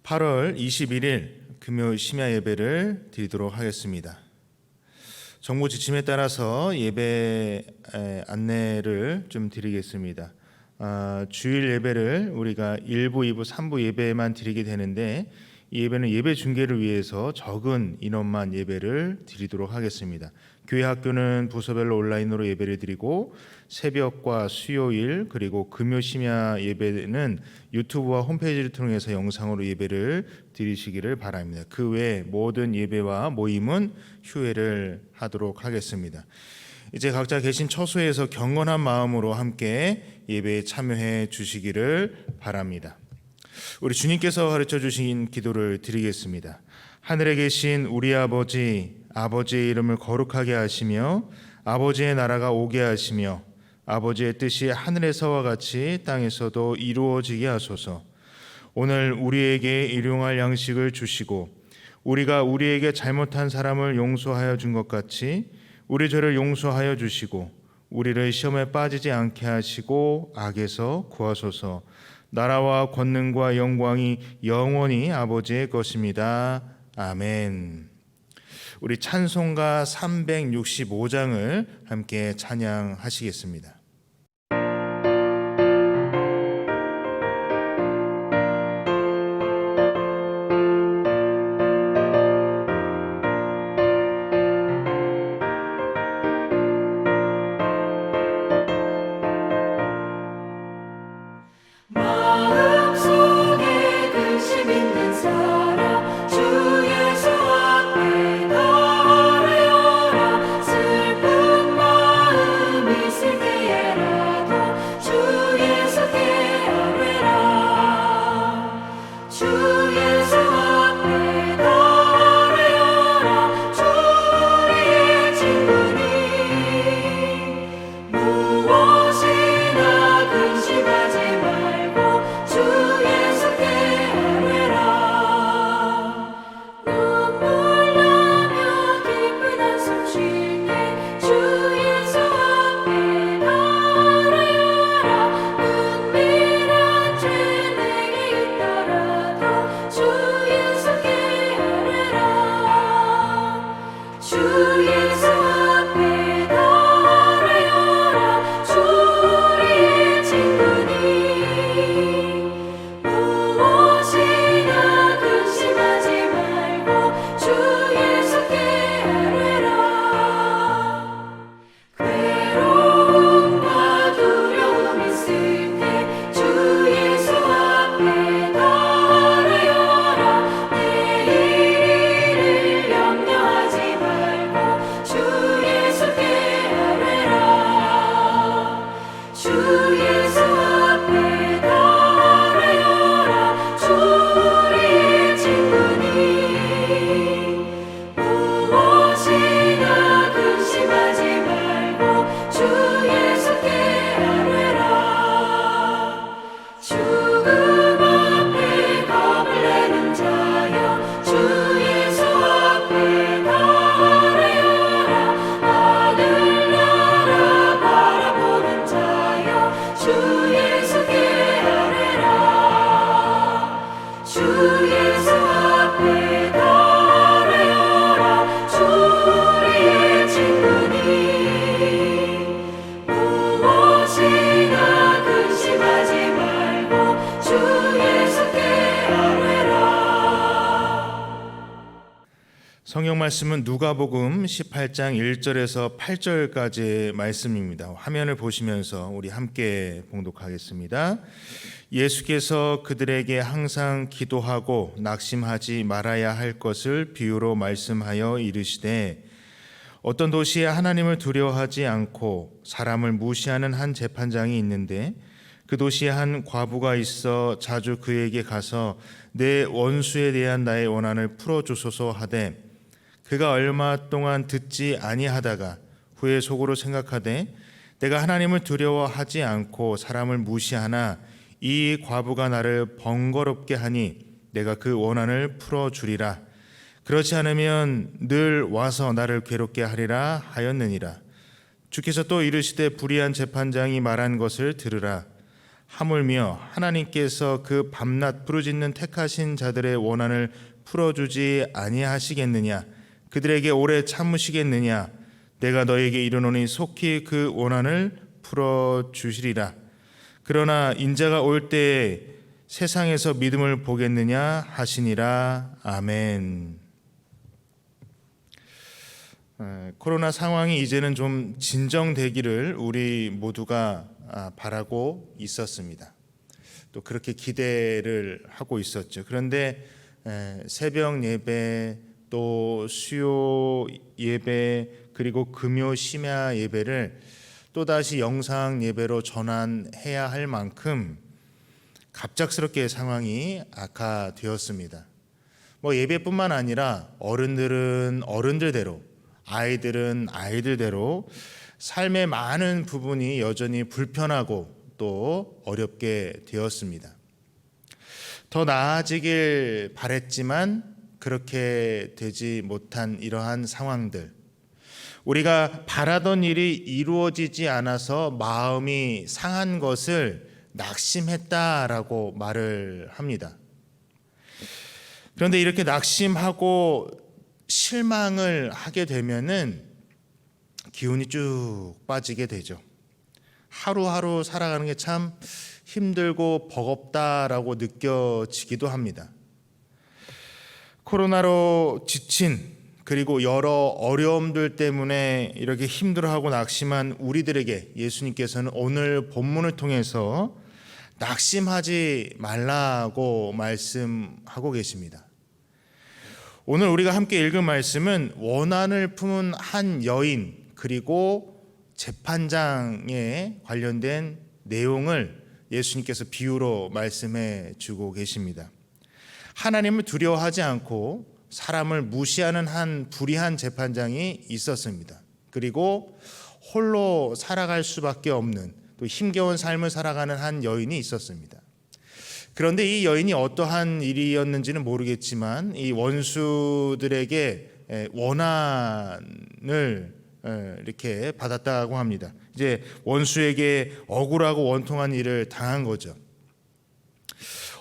8월 21일 금요 심야 예배를 드리도록 하겠습니다. 정부 지침에 따라서 예배 안내를 좀 드리겠습니다. 주일 예배를 우리가 1부, 2부, 3부 예배만 드리게 되는데 이 예배는 예배 중계를 위해서 적은 인원만 예배를 드리도록 하겠습니다. 교회 학교는 부서별로 온라인으로 예배를 드리고 새벽과 수요일 그리고 금요 심야 예배는 유튜브와 홈페이지를 통해서 영상으로 예배를 드리시기를 바랍니다. 그 외 모든 예배와 모임은 휴회를 하도록 하겠습니다. 이제 각자 계신 처소에서 경건한 마음으로 함께 예배에 참여해 주시기를 바랍니다. 우리 주님께서 가르쳐 주신 기도를 드리겠습니다. 하늘에 계신 우리 아버지, 아버지의 이름을 거룩하게 하시며 아버지의 나라가 오게 하시며 아버지의 뜻이 하늘에서와 같이 땅에서도 이루어지게 하소서. 오늘 우리에게 일용할 양식을 주시고 우리가 우리에게 잘못한 사람을 용서하여 준 것 같이 우리 죄를 용서하여 주시고 우리를 시험에 빠지지 않게 하시고 악에서 구하소서. 나라와 권능과 영광이 영원히 아버지의 것입니다. 아멘. 우리 찬송가 365장을 함께 찬양하시겠습니다. 성경 말씀은 누가복음 18장 1절에서 8절까지의 말씀입니다. 화면을 보시면서 우리 함께 봉독하겠습니다. 예수께서 그들에게 항상 기도하고 낙심하지 말아야 할 것을 비유로 말씀하여 이르시되 어떤 도시에 하나님을 두려워하지 않고 사람을 무시하는 한 재판장이 있는데 그 도시에 한 과부가 있어 자주 그에게 가서 내 원수에 대한 나의 원한을 풀어주소서 하되 그가 얼마 동안 듣지 아니하다가 후에 속으로 생각하되 내가 하나님을 두려워하지 않고 사람을 무시하나 이 과부가 나를 번거롭게 하니 내가 그 원한을 풀어주리라. 그렇지 않으면 늘 와서 나를 괴롭게 하리라 하였느니라. 주께서 또 이르시되 불의한 재판장이 말한 것을 들으라. 하물며 하나님께서 그 밤낮 부르짖는 택하신 자들의 원한을 풀어주지 아니하시겠느냐? 그들에게 오래 참으시겠느냐? 내가 너에게 이르노니 속히 그 원한을 풀어주시리라. 그러나 인자가 올 때에 세상에서 믿음을 보겠느냐 하시니라. 아멘. 코로나 상황이 이제는 좀 진정되기를 우리 모두가 바라고 있었습니다. 또 그렇게 기대를 하고 있었죠. 그런데 새벽 예배, 또 수요 예배, 그리고 금요 심야 예배를 또다시 영상 예배로 전환해야 할 만큼 갑작스럽게 상황이 악화되었습니다. 예배뿐만 아니라 어른들은 어른들대로, 아이들은 아이들대로 삶의 많은 부분이 여전히 불편하고 또 어렵게 되었습니다. 더 나아지길 바랬지만 그렇게 되지 못한 이러한 상황들, 우리가 바라던 일이 이루어지지 않아서 마음이 상한 것을 낙심했다라고 말을 합니다. 그런데 이렇게 낙심하고 실망을 하게 되면은 기운이 쭉 빠지게 되죠. 하루하루 살아가는 게 참 힘들고 버겁다라고 느껴지기도 합니다. 코로나로 지친, 그리고 여러 어려움들 때문에 이렇게 힘들어하고 낙심한 우리들에게 예수님께서는 오늘 본문을 통해서 낙심하지 말라고 말씀하고 계십니다. 오늘 우리가 함께 읽은 말씀은 원한을 품은 한 여인, 그리고 재판장에 관련된 내용을 예수님께서 비유로 말씀해 주고 계십니다. 하나님을 두려워하지 않고 사람을 무시하는 한 불의한 재판장이 있었습니다. 그리고 홀로 살아갈 수밖에 없는, 또 힘겨운 삶을 살아가는 한 여인이 있었습니다. 그런데 이 여인이 어떠한 일이었는지는 모르겠지만 이 원수들에게 원한을 이렇게 받았다고 합니다. 이제 원수에게 억울하고 원통한 일을 당한 거죠.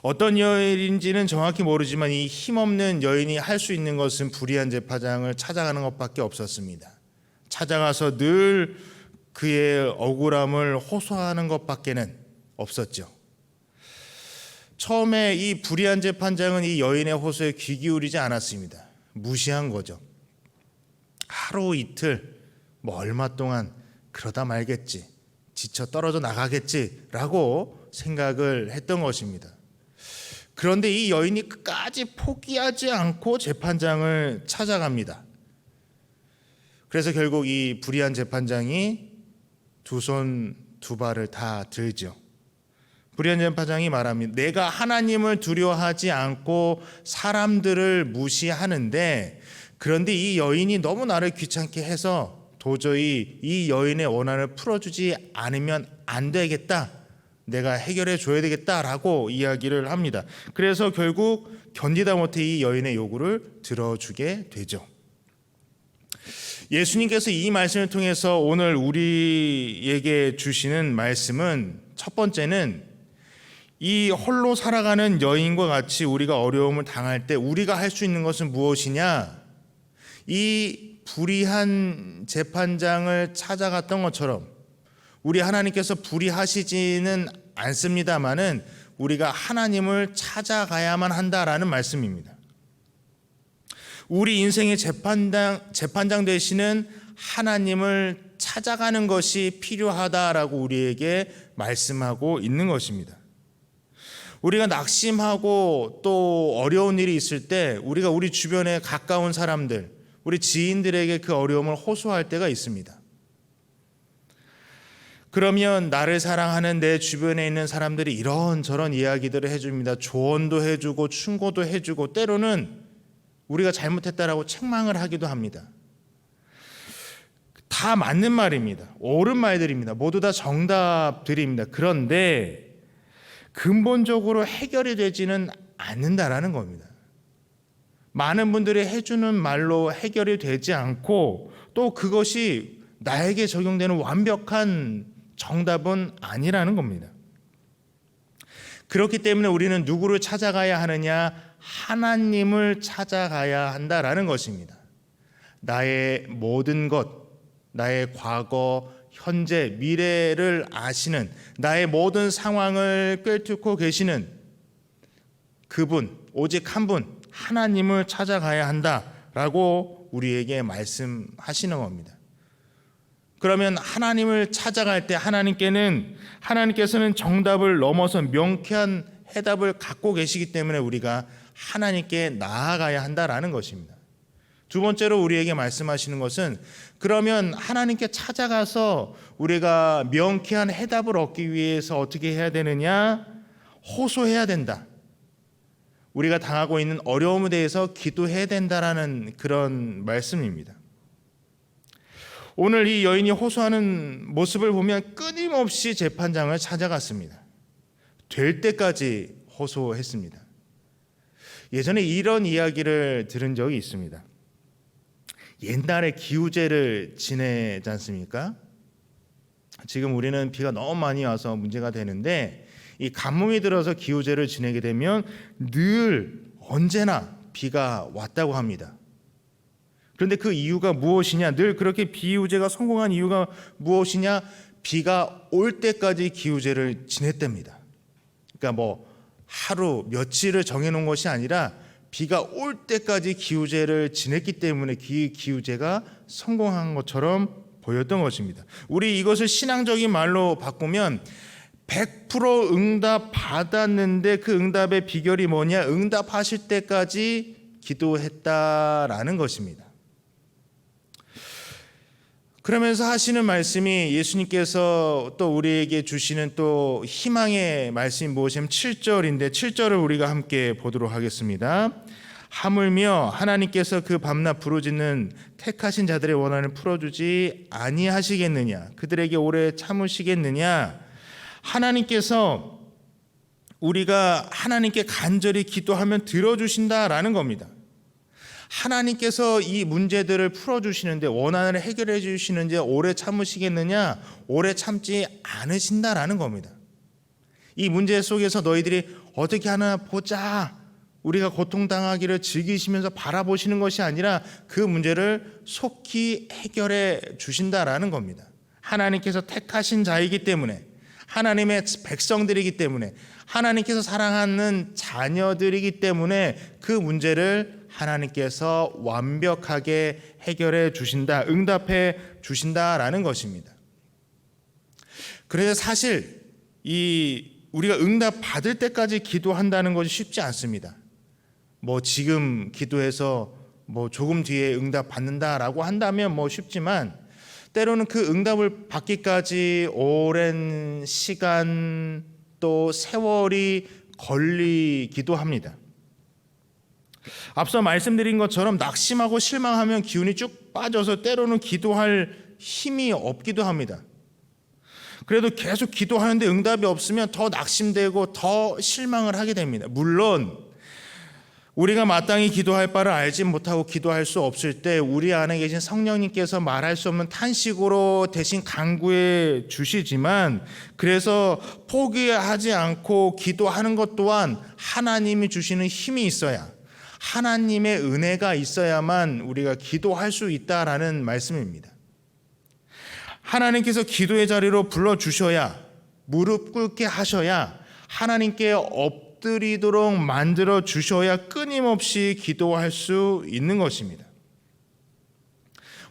어떤 일인지는 정확히 모르지만 이 힘없는 여인이 할 수 있는 것은 불의한 재판장을 찾아가는 것밖에 없었습니다. 찾아가서 늘 그의 억울함을 호소하는 것밖에는 없었죠. 처음에 이 불의한 재판장은 이 여인의 호소에 귀 기울이지 않았습니다. 무시한 거죠. 하루 이틀, 얼마 동안 그러다 말겠지, 지쳐 떨어져 나가겠지라고 생각을 했던 것입니다. 그런데 이 여인이 끝까지 포기하지 않고 재판장을 찾아갑니다. 그래서 결국 이 불의한 재판장이 두 손 두 발을 다 들죠. 불의한 재판장이 말합니다. 내가 하나님을 두려워하지 않고 사람들을 무시하는데, 그런데 이 여인이 너무 나를 귀찮게 해서 도저히 이 여인의 원한을 풀어주지 않으면 안 되겠다, 내가 해결해 줘야 되겠다라고 이야기를 합니다. 그래서 결국 견디다 못해 이 여인의 요구를 들어주게 되죠. 예수님께서 이 말씀을 통해서 오늘 우리에게 주시는 말씀은, 첫 번째는 이 홀로 살아가는 여인과 같이 우리가 어려움을 당할 때 우리가 할 수 있는 것은 무엇이냐? 이 불의한 재판장을 찾아갔던 것처럼 우리 하나님께서 불의하시지는 않습니다마는 우리가 하나님을 찾아가야만 한다라는 말씀입니다. 우리 인생의 재판장 되시는 하나님을 찾아가는 것이 필요하다라고 우리에게 말씀하고 있는 것입니다. 우리가 낙심하고 또 어려운 일이 있을 때 우리가 우리 주변에 가까운 사람들, 우리 지인들에게 그 어려움을 호소할 때가 있습니다. 그러면 나를 사랑하는 내 주변에 있는 사람들이 이런저런 이야기들을 해줍니다. 조언도 해주고 충고도 해주고, 때로는 우리가 잘못했다라고 책망을 하기도 합니다. 다 맞는 말입니다. 옳은 말들입니다. 모두 다 정답들입니다. 그런데 근본적으로 해결이 되지는 않는다라는 겁니다. 많은 분들이 해주는 말로 해결이 되지 않고, 또 그것이 나에게 적용되는 완벽한 정답은 아니라는 겁니다. 그렇기 때문에 우리는 누구를 찾아가야 하느냐? 하나님을 찾아가야 한다라는 것입니다. 나의 모든 것, 나의 과거, 현재, 미래를 아시는, 나의 모든 상황을 꿰뚫고 계시는 그분, 오직 한 분, 하나님을 찾아가야 한다라고 우리에게 말씀하시는 겁니다. 그러면 하나님을 찾아갈 때 하나님께서는 정답을 넘어서 명쾌한 해답을 갖고 계시기 때문에 우리가 하나님께 나아가야 한다라는 것입니다. 두 번째로 우리에게 말씀하시는 것은, 그러면 하나님께 찾아가서 우리가 명쾌한 해답을 얻기 위해서 어떻게 해야 되느냐? 호소해야 된다. 우리가 당하고 있는 어려움에 대해서 기도해야 된다라는 그런 말씀입니다. 오늘 이 여인이 호소하는 모습을 보면 끊임없이 재판장을 찾아갔습니다. 될 때까지 호소했습니다. 예전에 이런 이야기를 들은 적이 있습니다. 옛날에 기우제를 지내지 않습니까? 지금 우리는 비가 너무 많이 와서 문제가 되는데, 이 가뭄이 들어서 기우제를 지내게 되면 늘 언제나 비가 왔다고 합니다. 그런데 그 이유가 무엇이냐? 늘 그렇게 기우제가 성공한 이유가 무엇이냐? 비가 올 때까지 기우제를 지냈답니다. 그러니까 뭐 하루 며칠을 정해놓은 것이 아니라 비가 올 때까지 기우제를 지냈기 때문에 기우제가 성공한 것처럼 보였던 것입니다. 우리 이것을 신앙적인 말로 바꾸면 100% 응답 받았는데 그 응답의 비결이 뭐냐? 응답하실 때까지 기도했다라는 것입니다. 그러면서 하시는 말씀이, 예수님께서 또 우리에게 주시는 또 희망의 말씀이 무엇이냐면 7절인데 7절을 우리가 함께 보도록 하겠습니다. 하물며 하나님께서 그 밤낮 부르짖는 택하신 자들의 원한을 풀어주지 아니하시겠느냐? 그들에게 오래 참으시겠느냐? 하나님께서 우리가 하나님께 간절히 기도하면 들어주신다라는 겁니다. 하나님께서 이 문제들을 풀어주시는데, 원한을 해결해 주시는데 오래 참으시겠느냐? 오래 참지 않으신다라는 겁니다. 이 문제 속에서 너희들이 어떻게 하나 보자, 우리가 고통당하기를 즐기시면서 바라보시는 것이 아니라 그 문제를 속히 해결해 주신다라는 겁니다. 하나님께서 택하신 자이기 때문에, 하나님의 백성들이기 때문에, 하나님께서 사랑하는 자녀들이기 때문에 그 문제를 하나님께서 완벽하게 해결해 주신다, 응답해 주신다라는 것입니다. 그래서 사실 우리가 응답 받을 때까지 기도한다는 것이 쉽지 않습니다. 뭐 지금 기도해서 뭐 조금 뒤에 응답 받는다라고 한다면 뭐 쉽지만, 때로는 그 응답을 받기까지 오랜 시간 또 세월이 걸리기도 합니다. 앞서 말씀드린 것처럼 낙심하고 실망하면 기운이 쭉 빠져서 때로는 기도할 힘이 없기도 합니다. 그래도 계속 기도하는데 응답이 없으면 더 낙심되고 더 실망을 하게 됩니다. 물론 우리가 마땅히 기도할 바를 알지 못하고 기도할 수 없을 때 우리 안에 계신 성령님께서 말할 수 없는 탄식으로 대신 간구해 주시지만, 그래서 포기하지 않고 기도하는 것 또한 하나님이 주시는 힘이 있어야, 하나님의 은혜가 있어야만 우리가 기도할 수 있다라는 말씀입니다. 하나님께서 기도의 자리로 불러주셔야, 무릎 꿇게 하셔야, 하나님께 엎드리도록 만들어 주셔야 끊임없이 기도할 수 있는 것입니다.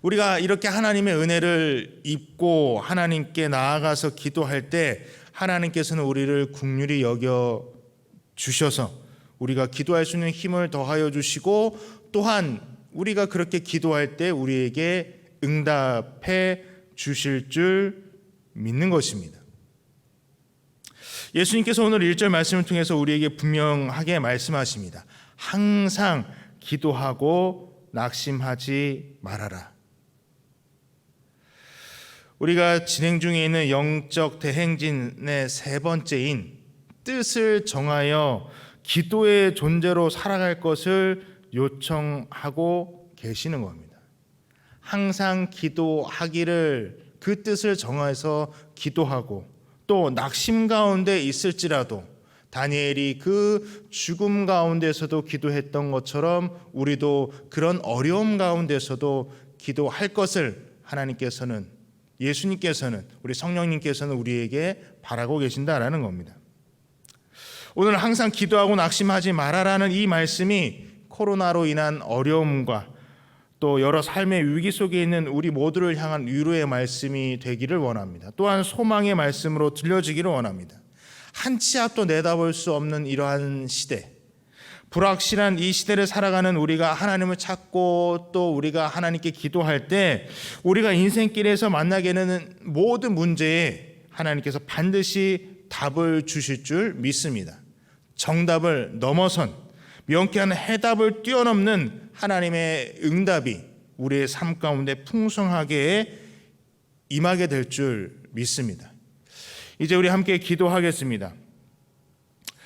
우리가 이렇게 하나님의 은혜를 입고 하나님께 나아가서 기도할 때 하나님께서는 우리를 긍휼히 여겨 주셔서 우리가 기도할 수 있는 힘을 더하여 주시고, 또한 우리가 그렇게 기도할 때 우리에게 응답해 주실 줄 믿는 것입니다. 예수님께서 오늘 1절 말씀을 통해서 우리에게 분명하게 말씀하십니다. 항상 기도하고 낙심하지 말아라. 우리가 진행 중에 있는 영적 대행진의 세 번째인 뜻을 정하여 기도의 존재로 살아갈 것을 요청하고 계시는 겁니다. 항상 기도하기를, 그 뜻을 정해서 기도하고, 또 낙심 가운데 있을지라도 다니엘이 그 죽음 가운데서도 기도했던 것처럼 우리도 그런 어려움 가운데서도 기도할 것을 하나님께서는, 예수님께서는, 우리 성령님께서는 우리에게 바라고 계신다라는 겁니다. 오늘 항상 기도하고 낙심하지 말아라는 이 말씀이 코로나로 인한 어려움과 또 여러 삶의 위기 속에 있는 우리 모두를 향한 위로의 말씀이 되기를 원합니다. 또한 소망의 말씀으로 들려지기를 원합니다. 한 치 앞도 내다볼 수 없는 이러한 시대, 불확실한 이 시대를 살아가는 우리가 하나님을 찾고 또 우리가 하나님께 기도할 때 우리가 인생길에서 만나게 되는 모든 문제에 하나님께서 반드시 답을 주실 줄 믿습니다. 정답을 넘어선 명쾌한 해답을 뛰어넘는 하나님의 응답이 우리의 삶 가운데 풍성하게 임하게 될 줄 믿습니다. 이제 우리 함께 기도하겠습니다.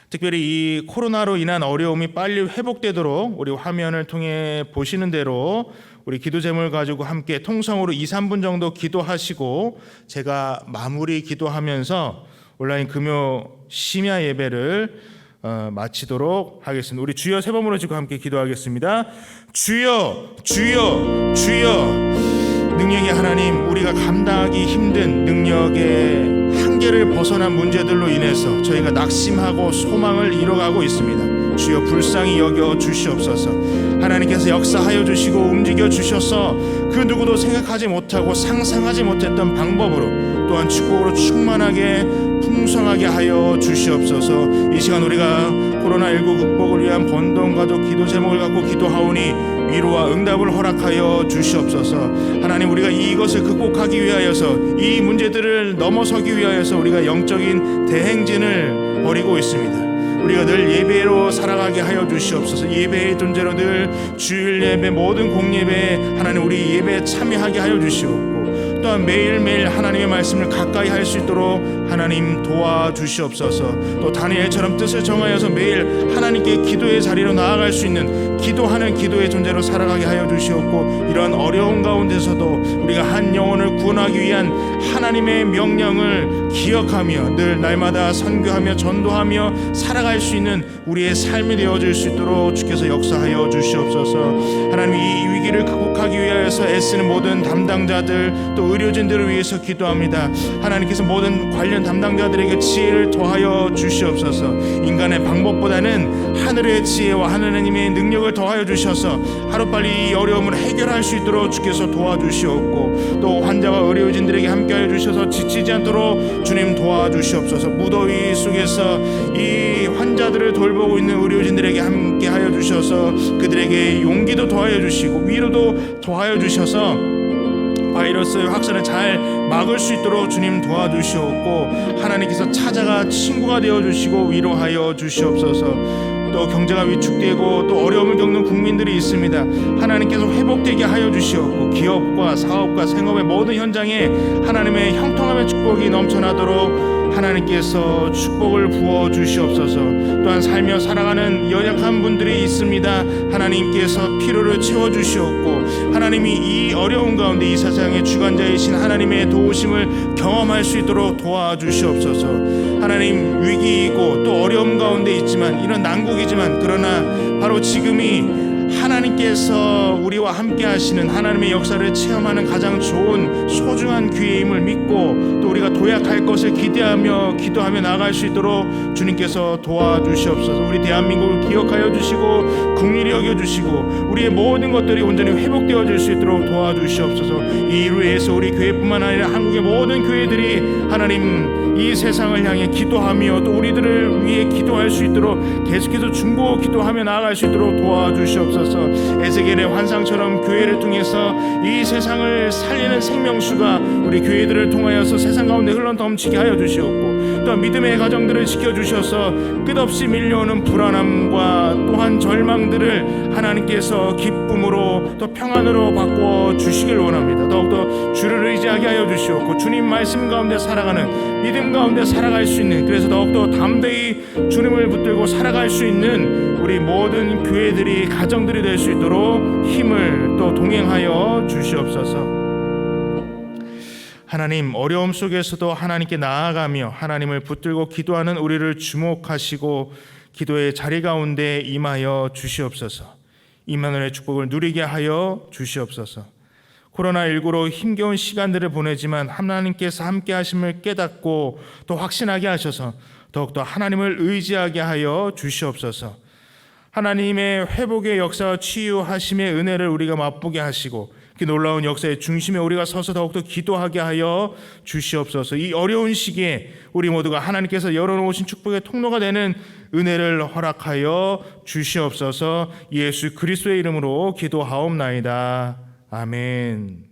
특별히 이 코로나로 인한 어려움이 빨리 회복되도록 우리 화면을 통해 보시는 대로 우리 기도 제목을 가지고 함께 통성으로 2-3분 정도 기도하시고 제가 마무리 기도하면서 온라인 금요 심야 예배를 마치도록 하겠습니다. 우리 주여 세 번으로 지고 함께 기도하겠습니다. 주여, 주여, 주여. 능력의 하나님, 우리가 감당하기 힘든 능력의 한계를 벗어난 문제들로 인해서 저희가 낙심하고 소망을 잃어가고 있습니다. 주여 불쌍히 여겨 주시옵소서. 하나님께서 역사하여 주시고 움직여 주셔서 그 누구도 생각하지 못하고 상상하지 못했던 방법으로 또한 축복으로 충만하게 풍성하게 하여 주시옵소서. 이 시간 우리가 코로나19 극복을 위한 번동가족 기도 제목을 갖고 기도하오니 위로와 응답을 허락하여 주시옵소서. 하나님, 우리가 이것을 극복하기 위하여서 이 문제들을 넘어서기 위하여서 우리가 영적인 대행진을 벌이고 있습니다. 우리가 늘 예배로 살아가게 하여 주시옵소서. 예배의 존재로 늘 주일 예배, 모든 공예배에 하나님 우리 예배에 참여하게 하여 주시옵고 또한 매일매일 하나님의 말씀을 가까이 할 수 있도록 하나님 도와주시옵소서. 또 다니엘처럼 뜻을 정하여서 매일 하나님께 기도의 자리로 나아갈 수 있는 기도하는 기도의 존재로 살아가게 하여 주시옵고 이런 어려운 가운데서도 우리가 한 영혼을 구원하기 위한 하나님의 명령을 기억하며 늘 날마다 선교하며 전도하며 살아갈 수 있는 우리의 삶이 되어질 수 있도록 주께서 역사하여 주시옵소서. 하나님, 이 위기를 극복하기 위하여서 애쓰는 모든 담당자들 또 의료진들을 위해서 기도합니다. 하나님께서 모든 관련 담당자들에게 지혜를 더하여 주시옵소서. 인간의 방법보다는 하늘의 지혜와 하나님의 능력을 더하여 주셔서 하루빨리 이 어려움을 해결할 수 있도록 주께서 도와주시옵고 또 환자와 의료진들에게 함께하여 주셔서 지치지 않도록 주님 도와주시옵소서. 무더위 속에서 이 환자들을 돌보고 있는 의료진들에게 함께하여 주셔서 그들에게 용기도 더하여 주시고 위로도 더하여 주셔서 바이러스의 확산을 잘 막을 수 있도록 주님 도와주시옵고 하나님께서 찾아가 친구가 되어주시고 위로하여 주시옵소서. 또 경제가 위축되고 또 어려움을 겪는 국민들이 있습니다. 하나님께서 회복되게 하여 주시옵고 기업과 사업과 생업의 모든 현장에 하나님의 형통함의 축복이 넘쳐나도록 하나님께서 축복을 부어 주시옵소서. 또한 살며 살아가는 연약한 분들이 있습니다. 하나님께서 필요를 채워 주시옵고 하나님이 이 어려운 가운데 이 세상의 주관자이신 하나님의 도우심을 경험할 수 있도록 도와주시옵소서. 하나님, 위기이고 또 어려움 가운데 있지만 이런 난국이지만 그러나 바로 지금이 하나님께서 우리와 함께 하시는 하나님의 역사를 체험하는 가장 좋은 소중한 기회임을 믿고 또 우리가 도약할 것을 기대하며 기도하며 나아갈 수 있도록 주님께서 도와주시옵소서. 우리 대한민국을 기억하여 주시고 긍휼히 여겨주시고 우리의 모든 것들이 온전히 회복되어질 수 있도록 도와주시옵소서. 이 일로 인해서 우리 교회뿐만 아니라 한국의 모든 교회들이 하나님 이 세상을 향해 기도하며 또 우리들을 위해 기도할 수 있도록 계속해서 중보 기도하며 나아갈 수 있도록 도와주시옵소서. 에스겔의 환상처럼 교회를 통해서 이 세상을 살리는 생명수가 우리 교회들을 통하여서 세상 가운데 흘러넘치게 하여 주시옵고 또 믿음의 가정들을 지켜주셔서 끝없이 밀려오는 불안함과 또한 절망들을 하나님께서 기쁨으로 또 평안으로 바꿔 주시길 원합니다. 더욱더 주를 의지하게 하여 주시옵고 주님 말씀 가운데 살아가는 믿음 가운데 살아갈 수 있는 그래서 더욱더 담대히 주님을 붙들고 살아갈 수 있는 우리 모든 교회들이 가정들이 될 수 있도록 힘을 또 동행하여 주시옵소서. 하나님, 어려움 속에서도 하나님께 나아가며 하나님을 붙들고 기도하는 우리를 주목하시고 기도의 자리 가운데 임하여 주시옵소서. 임마누엘의 축복을 누리게 하여 주시옵소서. 코로나19로 힘겨운 시간들을 보내지만 하나님께서 함께 하심을 깨닫고 더 확신하게 하셔서 더욱더 하나님을 의지하게 하여 주시옵소서. 하나님의 회복의 역사와 치유하심의 은혜를 우리가 맛보게 하시고 그 놀라운 역사의 중심에 우리가 서서 더욱더 기도하게 하여 주시옵소서. 이 어려운 시기에 우리 모두가 하나님께서 열어놓으신 축복의 통로가 되는 은혜를 허락하여 주시옵소서. 예수 그리스도의 이름으로 기도하옵나이다. 아멘.